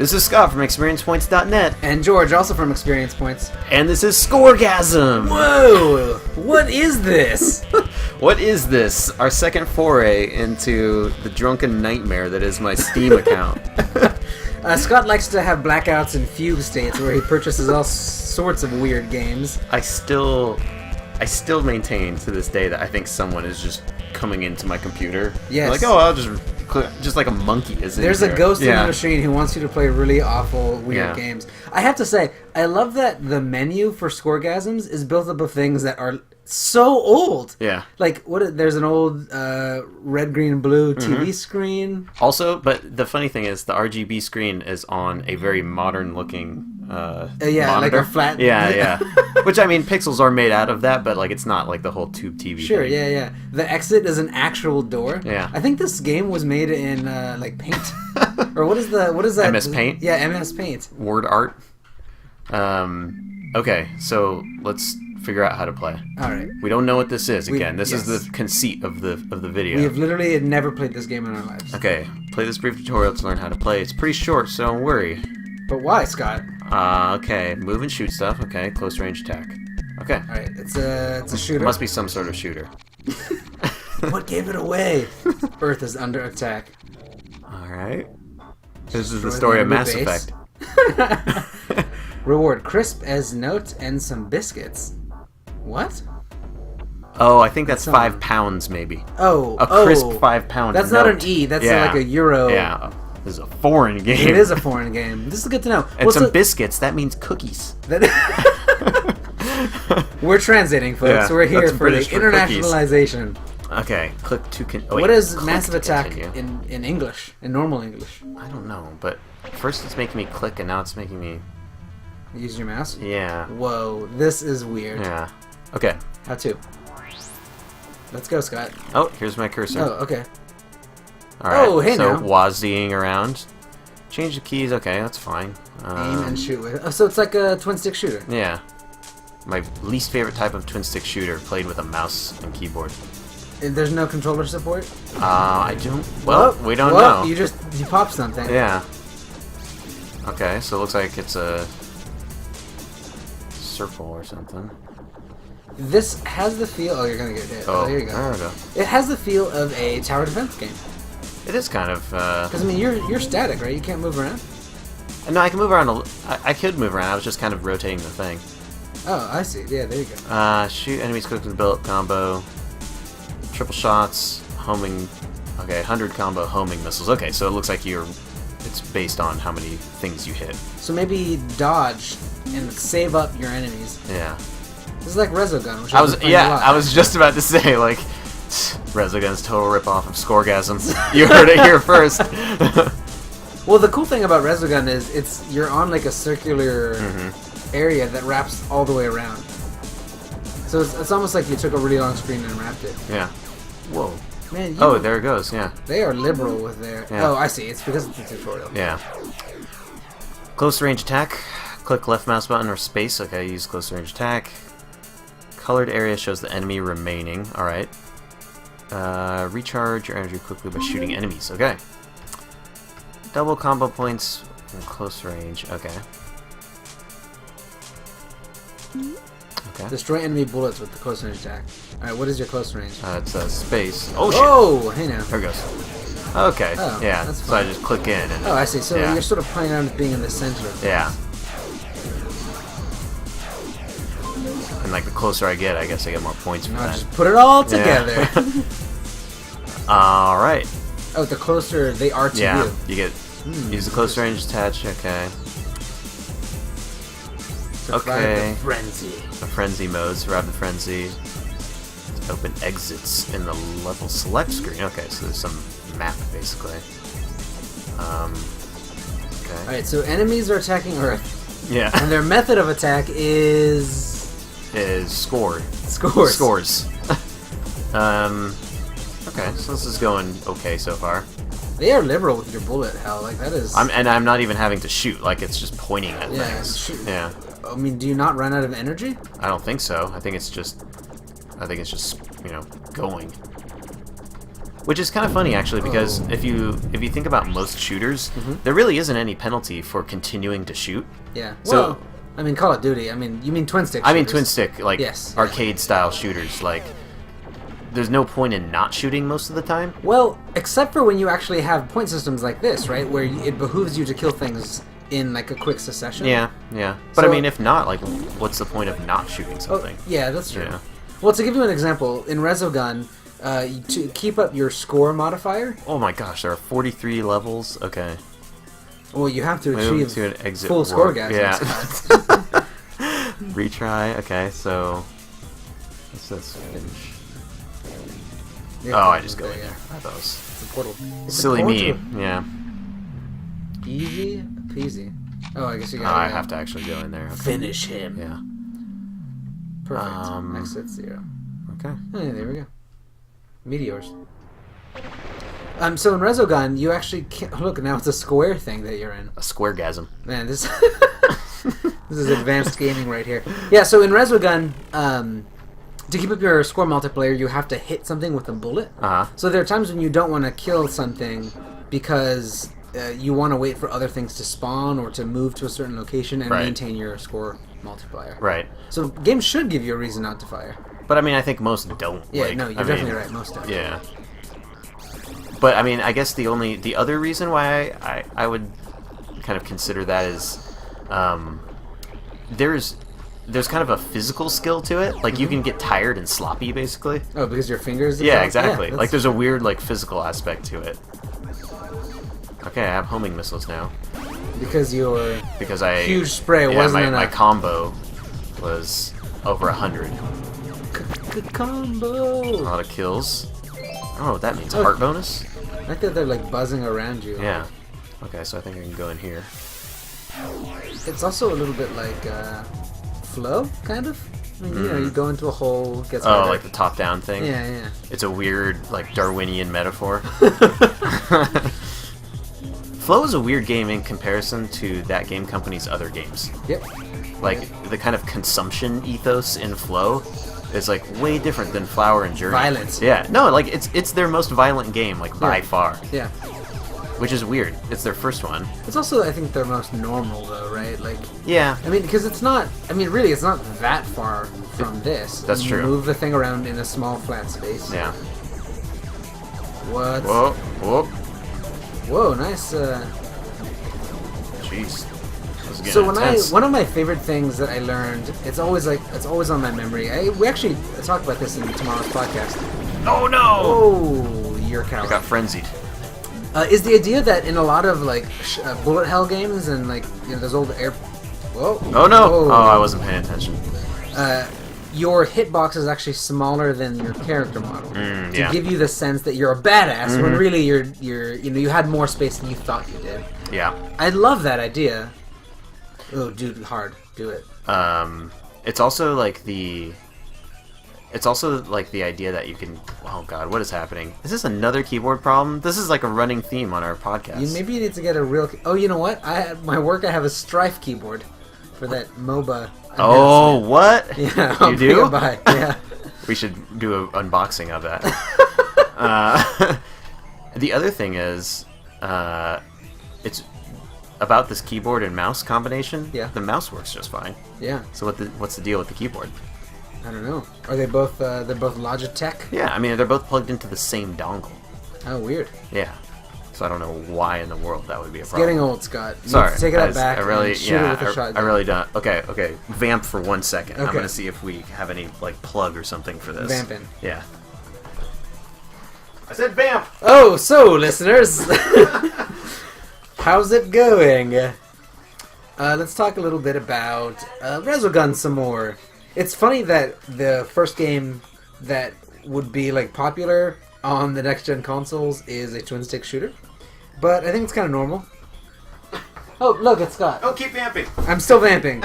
This is Scott from ExperiencePoints.net. And George, also from Experience Points. And this is Scoregasm! Whoa! What is this? What is this? Our second foray into the drunken nightmare that is my Steam account. Scott likes to have blackouts and fugue states where he purchases all sorts of weird games. I still maintain to this day that I think someone is just coming into my computer. Yes. Like, oh, I'll just like a monkey is in There's here. a ghost in the machine who wants you to play really awful, weird Yeah. games. I have to say, I love that the menu for Scoregasms is built up of things that are so old. Yeah. Like, there's an old red, green, blue TV screen. Also, but the funny thing is, the RGB screen is on a very modern-looking Yeah, monitor. like a flat... Yeah. Which, I mean, pixels are made out of that, but like it's not like the whole tube TV Sure, thing. yeah. The exit is an actual door. Yeah. I think this game was made in like Paint, or what is that? MS Paint? Yeah, MS Paint. Word art. Okay, so let's figure out how to play. All right. We don't know what this is. Again, this yes. is the conceit of the video. We have literally never played this game in our lives. Okay, play this brief tutorial to learn how to play. It's pretty short, so don't worry. But why, Scott? Okay, move and shoot stuff. Okay, close range attack. Okay. All right, it's a shooter. It must be some sort of shooter. What gave it away? Earth is under attack. Alright. This is the Destroy story the of Mass enemy base. Effect. Reward crisp as note and some biscuits. What? Oh, I think that's That's 5 pounds, maybe. Oh, A crisp 5 pound That's note. not an E. That's like a euro. Yeah. This is a foreign game. It is a foreign game. This is good to know. And some biscuits, that means cookies. We're translating, folks. Yeah, We're here that's for British the for cookies. internationalization. Okay, click to What is click massive to attack continue. in English? In normal English? I don't know, but first it's making me click and now it's making me... Use your mouse? Yeah. Whoa, this is weird. Yeah. Okay. How to? Let's go, Scott. Oh, here's my cursor. Oh, okay. Alright, Oh, hey so now. wazzying around. Change the keys, okay, that's fine. Aim and shoot with it. Oh, so it's like a twin-stick shooter. Yeah. My least favorite type of twin-stick shooter, played with a mouse and keyboard. There's no controller support? I don't... Well, we don't Whoa, know. You popped something. Yeah. Okay, so it looks like it's a circle or something. This has the feel... Oh, you're gonna get hit. Oh, there you go. There we go. It has the feel of a tower defense game. It is kind of... Because, I mean, you're static, right? You can't move around? No, I can move around I could move around, I was just kind of rotating the thing. Oh, I see. Yeah, there you go. Shoot enemies quick with the bullet combo. Triple shots, homing... Okay, 100 combo homing missiles. Okay, so it looks like it's based on how many things you hit. So maybe dodge and save up your enemies. Yeah. This is like Resogun, which I I was just about to say, like, Resogun's total ripoff of Scoregasm. You heard it here first. Well, the cool thing about Resogun is you're on like a circular area that wraps all the way around. So it's almost like you took a really long screen and wrapped it. Yeah. Whoa. Man, Oh, there it goes, yeah. They are liberal with their... Yeah. Oh, I see. It's because it's a tutorial. Yeah. Close range attack. Click left mouse button or space. Okay, use close range attack. Colored area shows the enemy remaining. Alright. Recharge your energy quickly by shooting enemies. Okay. Double combo points in close range. Okay. Okay. Destroy enemy bullets with the close range attack. Alright, what is your close range? It's space. Oh, shit. Oh, hey now. There it goes. Okay. Oh, yeah. that's So I fine. just click in and... Oh, I see. So yeah. you're sort of playing around with being in the center. Yeah. And like the closer I get, I guess I get more points for No, that. just put it all together. Alright. Oh, the closer they are to Yeah. you. You get... Use the close range attach. Okay. Okay. The frenzy. A frenzy mode. Survive the frenzy. Open exits in the level select screen. Okay, so there's some map basically. Okay. Alright, so enemies are attacking Earth, Yeah. and their method of attack is... Is scored. Scores. Scores. Okay, so this is going okay so far. They are liberal with your bullet, hell. Like, that is... I'm not even having to shoot. Like, it's just pointing at Yeah, things. shoot. Yeah. I mean, do you not run out of energy? I don't think so. I think it's just, you know, going. Which is kind of funny, actually, because if you think about most shooters, there really isn't any penalty for continuing to shoot. Yeah. So, well, I mean, Call of Duty. I mean, you mean twin stick? I mean twin stick, like yes. arcade style shooters. Like, there's no point in not shooting most of the time. Well, except for when you actually have point systems like this, right, where it behooves you to kill things in like a quick succession. Yeah, yeah. But So, I mean, if not, like, what's the point of not shooting something? Yeah, that's true. Yeah. Well, to give you an example, in Resogun, to keep up your score modifier, Oh my gosh, there are 43 levels. Okay. well, you have to Move achieve to an exit full warp. Scoregasm. Yeah. Retry. Okay, so let's just finish. Yeah, Oh, I just go in yeah. there. I thought it was It's a portal. It's a silly me. portal. Yeah. Easy peasy. Oh, I guess you Oh, got. I have to actually go in there. Okay. finish him. Yeah. Perfect. Exit 0. Okay. Oh, yeah, there we go. Meteors. So in Resogun, you actually can't, look, now it's a square thing that you're in. A squaregasm. Man, this this is advanced gaming right here. Yeah, so in Resogun, to keep up your score multiplayer, you have to hit something with a bullet. So there are times when you don't want to kill something because you want to wait for other things to spawn or to move to a certain location and maintain your score multiplier. Right. So games should give you a reason not to fire. But I mean, I think most don't. Yeah, like, no, you're I definitely mean, right. Most don't. Yeah. But I mean, I guess the other reason why I would kind of consider that is there's kind of a physical skill to it. Like you can get tired and sloppy, basically. Oh, because your fingers. Yeah, exactly. Yeah, like there's a weird like physical aspect to it. Okay, I have homing missiles now. Because your huge spray wasn't enough. My combo was over 100. Good combo. A lot of kills. I don't know what that means. Heart bonus? I like that they're like buzzing around you. Yeah. Okay, so I think I can go in here. It's also a little bit like flow, kind of. I mean, you know, you go into a hole, gets harder. Like the top-down thing? Yeah, yeah. It's a weird, like, Darwinian metaphor. Flow is a weird game in comparison to that game company's other games. Yep. Like, the kind of consumption ethos in Flow is, like, way different than Flower and Journey. Violence. Yeah. No, like, it's their most violent game, like, by far. Yeah. Which is weird. It's their first one. It's also, I think, their most normal, though, right? Like, yeah. I mean, because it's not. I mean, really, it's not that far from this. That's true. You move the thing around in a small flat space. Yeah. What? Whoa. Whoa. Whoa, nice. Jeez. So one of my favorite things that I learned, it's always on my memory. We actually talked about this in tomorrow's podcast. Oh no! Oh, you're a coward. I got frenzied. Is the idea that in a lot of like bullet hell games and like those old air. Whoa! Oh no! Whoa. Oh, I wasn't paying attention. Your hitbox is actually smaller than your character model to yeah. give you the sense that you're a badass when really you had more space than you thought you did. Yeah. I love that idea. Oh, dude, hard. Do it. It's also like the idea that you can. Oh God, what is happening? Is this another keyboard problem? This is like a running theme on our podcast. Maybe you need to get a real. Oh, you know what? At my work, I have a Strife keyboard for that MOBA. Oh, what? Yeah, you do? Yeah. We should do an unboxing of that. The other thing is, it's about this keyboard and mouse combination. Yeah. The mouse works just fine. Yeah. So what's the deal with the keyboard? I don't know. Are they both? They're both Logitech. Yeah, I mean they're both plugged into the same dongle. Oh, weird. Yeah. So I don't know why in the world that would be a It's problem. getting old, Scott. You Sorry, need to take it back. I really, and shoot it with a shotgun. I really don't. Okay. Vamp for 1 second. Okay. I'm gonna see if we have any like plug or something for this. Vamping. Yeah. I said vamp. Oh, so listeners, how's it going? Let's talk a little bit about Resogun some more. It's funny that the first game that would be like popular on the next gen consoles is a twin stick shooter, but I think it's kind of normal. Oh, look, it's Scott. Oh, keep vamping. I'm still vamping.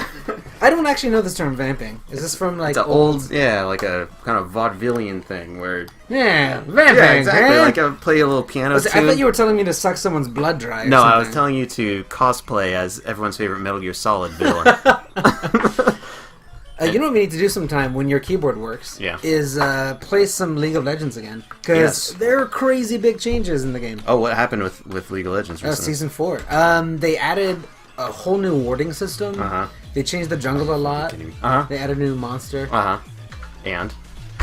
I don't actually know this term, vamping. Is this from like It's an old, like a kind of vaudevillian thing where. Yeah, vamping. Yeah, exactly. Eh? Like play a little piano tune. I thought you were telling me to suck someone's blood dry. Or no, something. I was telling you to cosplay as everyone's favorite Metal Gear Solid villain. You know what we need to do sometime when your keyboard works? Yeah. Is play some League of Legends again. Because there are crazy big changes in the game. Oh, what happened with League of Legends recently? Season 4. They added a whole new warding system. They changed the jungle a lot. They added a new monster. And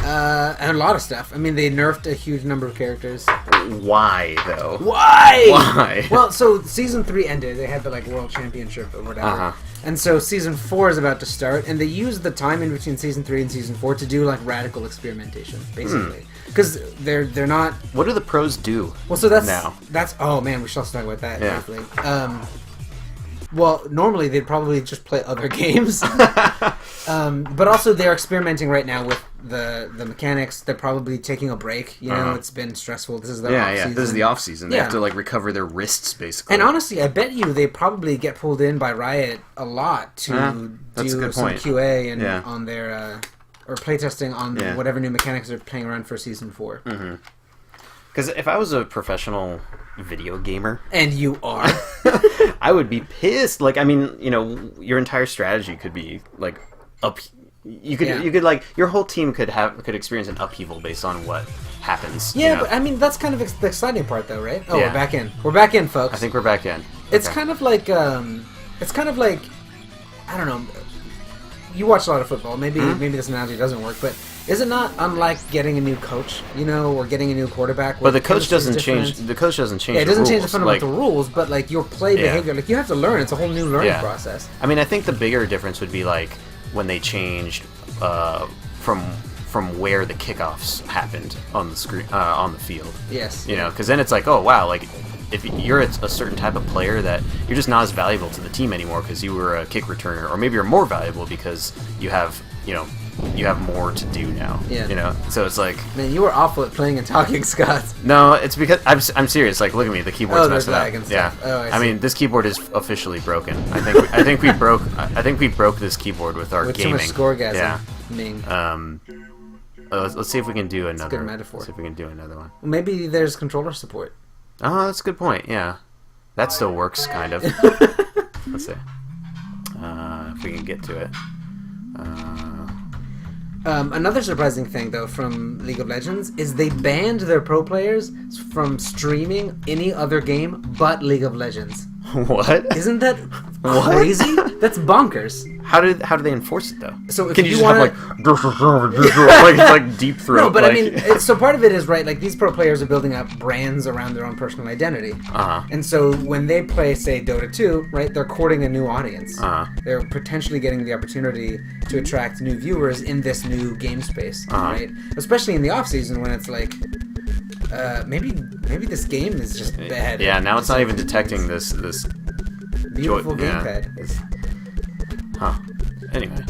a lot of stuff. I mean, they nerfed a huge number of characters. Why, though? Why? Well, so Season 3 ended. They had the, World Championship or whatever. And so Season 4 is about to start, and they used the time in between Season 3 and Season 4 to do, radical experimentation, basically. Because they're not... What do the pros do now? Oh, man, we should also talk about that briefly. Well, normally they'd probably just play other games. But also they're experimenting right now with the mechanics. They're probably taking a break. You know, it's been stressful. This is the off season. This is the off season. They have to recover their wrists, basically. And honestly, I bet you they probably get pulled in by Riot a lot to do some QA and on their or playtesting on whatever new mechanics they're playing around for Season 4. Because if I was a professional video gamer, and you are, I would be pissed. Your entire strategy could be up. You could your whole team could experience an upheaval based on what happens. Yeah, but I mean that's kind of the exciting part, though, right? Oh, we're back in. We're back in, folks. I think we're back in. It's kind of like I don't know. You watch a lot of football. Maybe this analogy doesn't work, but is it not unlike getting a new coach, or getting a new quarterback? But the coach doesn't change. The coach doesn't change. Yeah, it doesn't change the fundamental rules, but your play behavior, you have to learn. It's a whole new learning process. I mean, I think the bigger difference would be when they changed from where the kickoffs happened on the screen on the field. Yes. Because then it's oh wow, if you're a certain type of player that you're just not as valuable to the team anymore because you were a kick returner, or maybe you're more valuable because you have more to do now. Yeah. So it's man, you were awful at playing and talking, Scott. No, it's because I'm serious. Look at me, the keyboard's messed up. Yeah. Oh, I mean, this keyboard is officially broken. I think we broke this keyboard with our gaming. With too much Scoregasm. Yeah. Ming. Let's see if we can do another. That's a good metaphor. Let's see if we can do another one. Well, maybe there's controller support. Oh, that's a good point. Yeah, that still works, kind of. Let's see if we can get to it. Another surprising thing, though, from League of Legends is they banned their pro players from streaming any other game but League of Legends. What? Isn't that crazy? That's bonkers. How do they enforce it, though? So if can you just wanna... have deep throat? No, but I mean, so part of it is right. These pro players are building up brands around their own personal identity. And so when they play, say, Dota 2, right, they're courting a new audience. They're potentially getting the opportunity to attract new viewers in this new game space, right? Especially in the off season when it's maybe this game is just bad. Yeah, now it's not even detecting this beautiful gamepad. Anyway.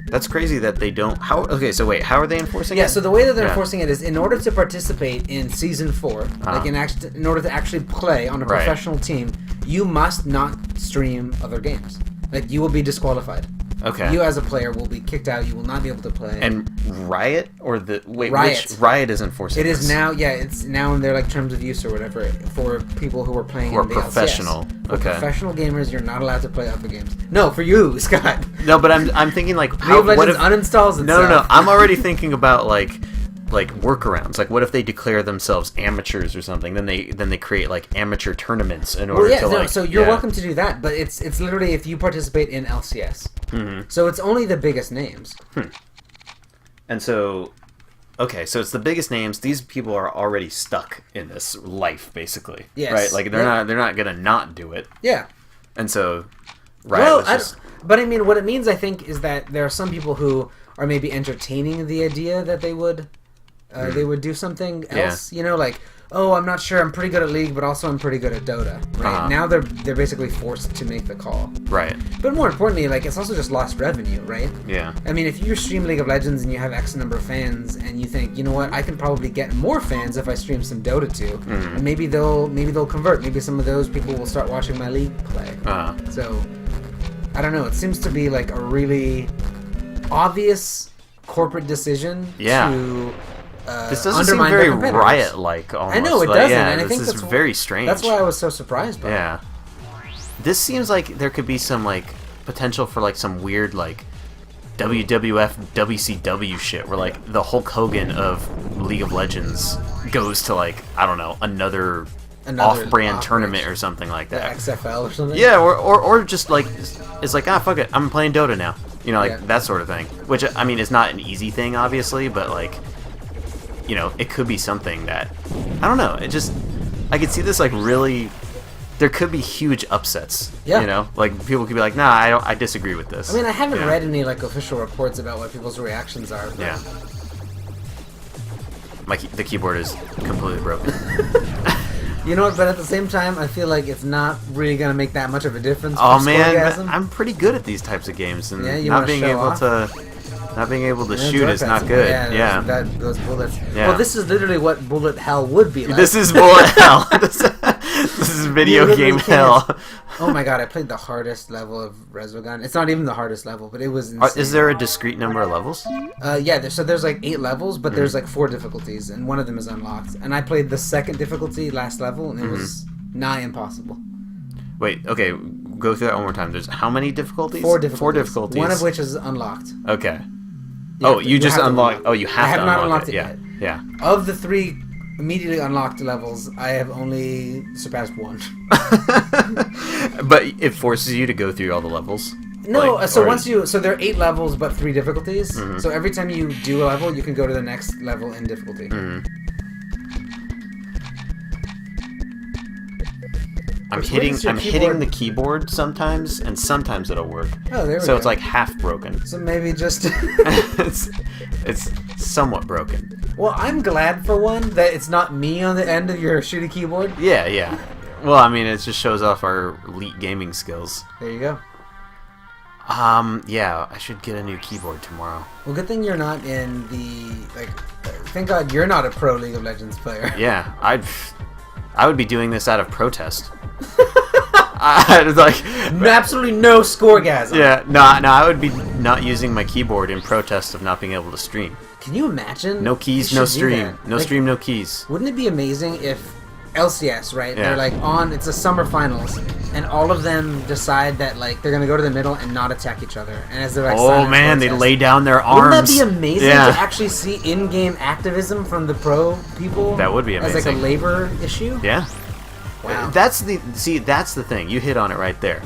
That's crazy that they don't. Okay, so wait, how are they enforcing it? Yeah, so the way that they're enforcing it is in order to participate in Season 4, in order to actually play on a professional team, you must not stream other games. You will be disqualified. Okay. You as a player will be kicked out. You will not be able to play. And Riot or Riot? Which Riot is enforcing it? Is now. Yeah, it's now in their terms of use or whatever for people who are playing. Who are professional. LCS. For professional gamers, you're not allowed to play other games. No, for you, Scott. No, but I'm thinking League of Legends uninstalls itself. No. I'm already thinking about workarounds. What if they declare themselves amateurs or something? Then they create amateur tournaments in order to so you're welcome to do that, but it's literally if you participate in LCS. So it's only the biggest names. And so, okay, so it's the biggest names. These people are already stuck in this life, basically. Yes. Right? They're not gonna not do it. Yeah. And so, right. But I mean, what it means, I think, is that there are some people who are maybe entertaining the idea that they would do something else. Oh, I'm not sure. I'm pretty good at League, but also I'm pretty good at Dota. Right now, they're basically forced to make the call. Right. But more importantly, it's also just lost revenue, right? Yeah. I mean, if you stream League of Legends and you have X number of fans, and you think, you know what, I can probably get more fans if I stream some Dota 2, and maybe they'll convert. Maybe some of those people will start watching my League play. So, I don't know. It seems to be a really obvious corporate decision to. This doesn't seem very Riot-like, almost. I know, it doesn't, and I think this is very strange. That's why I was so surprised by it. Yeah. This seems like there could be some, potential for like some weird like WWF WCW shit where like the Hulk Hogan of League of Legends goes to like, I don't know, another off-brand tournament or something like that. The XFL or something? Yeah, or just like it's like, fuck it, I'm playing Dota now. You know, like that sort of thing. Which, I mean, is not an easy thing, obviously, but like, you know, it could be something that, I don't know, it just, I could see this like really, there could be huge upsets. Yeah. You know, like people could be like, nah, I disagree with this. I mean, I haven't read any like official reports about what people's reactions are. But... Yeah. The keyboard is completely broken. You know what? But at the same time, I feel like it's not really gonna make that much of a difference. Oh for man, Scoregasm. I'm pretty good at these types of games, and you not being able to shoot is not good. Yeah. Those bullets. Yeah. Well, this is literally what bullet hell would be like. This is bullet hell. This is video game hell. Oh my god, I played the hardest level of Resogun. It's not even the hardest level, but it was insane. Is there a discrete number of levels? Yeah, there's like 8 levels, but there's like 4 difficulties, and one of them is unlocked. And I played the second difficulty, last level, and it was nigh impossible. Wait, okay, go through that one more time. There's how many difficulties? 4 difficulties. 4 difficulties. One of which is unlocked. Okay. You just have to unlocked. Oh, you have I have to not unlock unlocked it yet. Yeah. Of the 3 immediately unlocked levels, I have only surpassed 1. But it forces you to go through all the levels. No, like, so there are 8 levels but 3 difficulties. So every time you do a level, you can go to the next level in difficulty. I'm hitting the keyboard sometimes, and sometimes it'll work. Oh, there we go. So it's like half broken. So maybe just it's somewhat broken. Well, I'm glad for one that it's not me on the end of your shitty keyboard. Yeah. Well, I mean, it just shows off our elite gaming skills. There you go. Yeah, I should get a new keyboard tomorrow. Well, good thing you're not in the thank God you're not a pro League of Legends player. Yeah, I would be doing this out of protest. Absolutely no Scoregasm. Yeah, no, I would be not using my keyboard in protest of not being able to stream. Can you imagine? No keys, no stream. No stream, no keys. Wouldn't it be amazing if LCS, right? Yeah. They're like it's a summer finals, and all of them decide that like they're gonna go to the middle and not attack each other. And as they're like, oh man, they lay down their arms. Wouldn't that be amazing to actually see in-game activism from the pro people? That would be amazing. As like a labor issue. Yeah. Wow. That's the thing. You hit on it right there.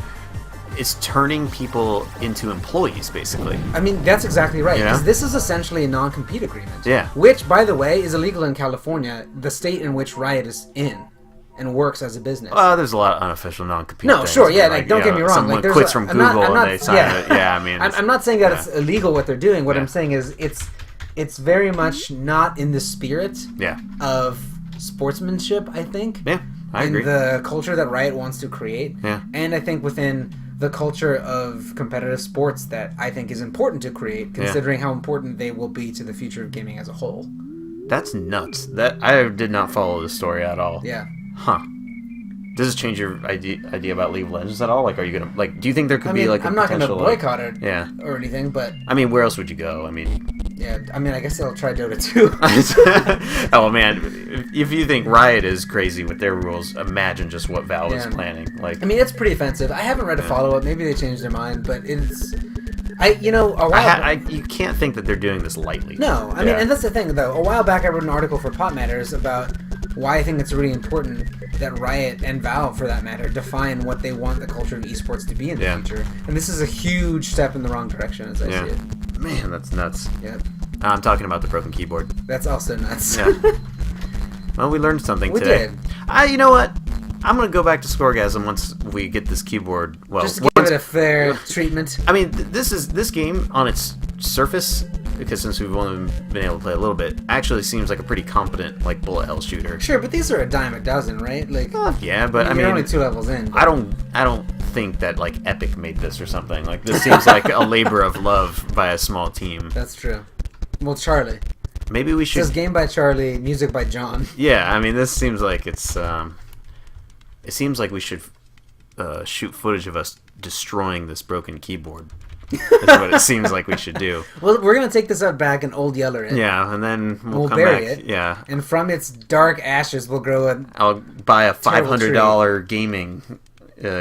It's turning people into employees, basically. I mean, that's exactly right. Because Yeah. this is essentially a non-compete agreement. Yeah. Which, by the way, is illegal in California, the state in which Riot is in and works as a business. There's a lot of unofficial non-compete. No, things, sure, yeah. like, Don't get me wrong. Someone Like, quits from Google and they sign it. Yeah, I mean, I'm not saying that it's illegal what they're doing. What I'm saying is it's very much not in the spirit of sportsmanship, I think. Yeah, I agree. In the culture that Riot wants to create. Yeah. And I think within the culture of competitive sports that I think is important to create, considering how important they will be to the future of gaming as a whole. That's nuts. That I did not follow the story at all. Yeah. Huh. Does this change your idea about League of Legends at all? Like, are you gonna do you think there could be like a I'm not gonna potential, boycott it yeah, or anything, but I mean, where else would you go? I mean, yeah, I mean, I guess I'll try Dota 2. Oh man, if you think Riot is crazy with their rules, imagine just what Valve is planning. Like, I mean, it's pretty offensive. I haven't read a follow-up. Maybe they changed their mind, but it's a while. You can't think that they're doing this lightly. No, I mean, and that's the thing though. A while back, I wrote an article for Pop Matters about why I think it's really important that Riot and Valve, for that matter, define what they want the culture of esports to be in the future. And this is a huge step in the wrong direction, as I see it. Man, that's nuts. Yep. I'm talking about the broken keyboard. That's also nuts. Yeah. Well, we learned something today. We did. You know what? I'm gonna go back to Scoregasm once we get this keyboard. Well, just to give it a fair treatment. I mean, this game on its surface, because since we've only been able to play a little bit, actually seems like a pretty competent like bullet hell shooter. Sure, but these are a dime a dozen, right? Like, yeah, but I mean, you're only 2 levels in. But... I don't think that like Epic made this or something. Like, this seems like a labor of love by a small team. That's true. Well, Charlie. Maybe we should. It says game by Charlie, music by John. Yeah, I mean, this seems like it's. It seems like we should shoot footage of us destroying this broken keyboard. That's what it seems like we should do. Well, we're gonna take this out back and Old Yeller it. Yeah, and then we'll come bury back. it. Yeah, and from its dark ashes, we'll grow I'll buy a $500 gaming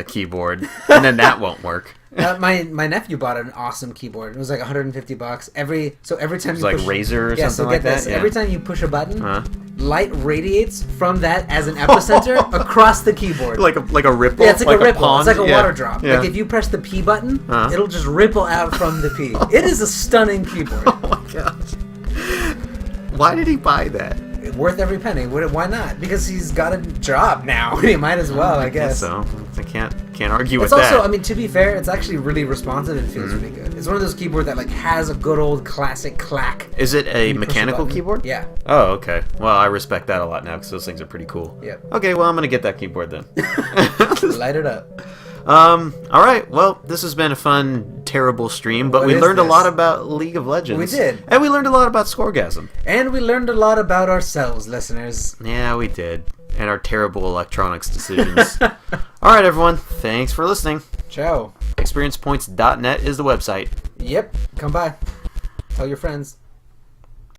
keyboard, and then that won't work. My nephew bought an awesome keyboard. It was like $150. Every time you like push, Razer or something like that. Yeah. Every time you push a button, light radiates from that as an epicenter across the keyboard. Like a ripple. Yeah, it's like a ripple. pond. It's like a water drop. Yeah. Like if you press the P button, it'll just ripple out from the P. It is a stunning keyboard. Oh my gosh. Why did he buy that? Worth every penny. Why not? Because he's got a job now. He might as well, I guess. So I can't argue with It's also, that. I mean, to be fair, it's actually really responsive and feels really good. It's one of those keyboards that like has a good old classic clack. Is it a You push mechanical button. keyboard? Yeah. Oh, okay. Well, I respect that a lot now because those things are pretty cool. Yep. Okay, well, I'm gonna get that keyboard then. Light it up. All right. Well, this has been a fun, terrible stream, but What we is learned a this? lot about League of Legends. We did. And we learned a lot about Scoregasm. And we learned a lot about ourselves, listeners. Yeah, we did. And our terrible electronics decisions. All right, everyone. Thanks for listening. Ciao. ExperiencePoints.net is the website. Yep. Come by. Tell your friends.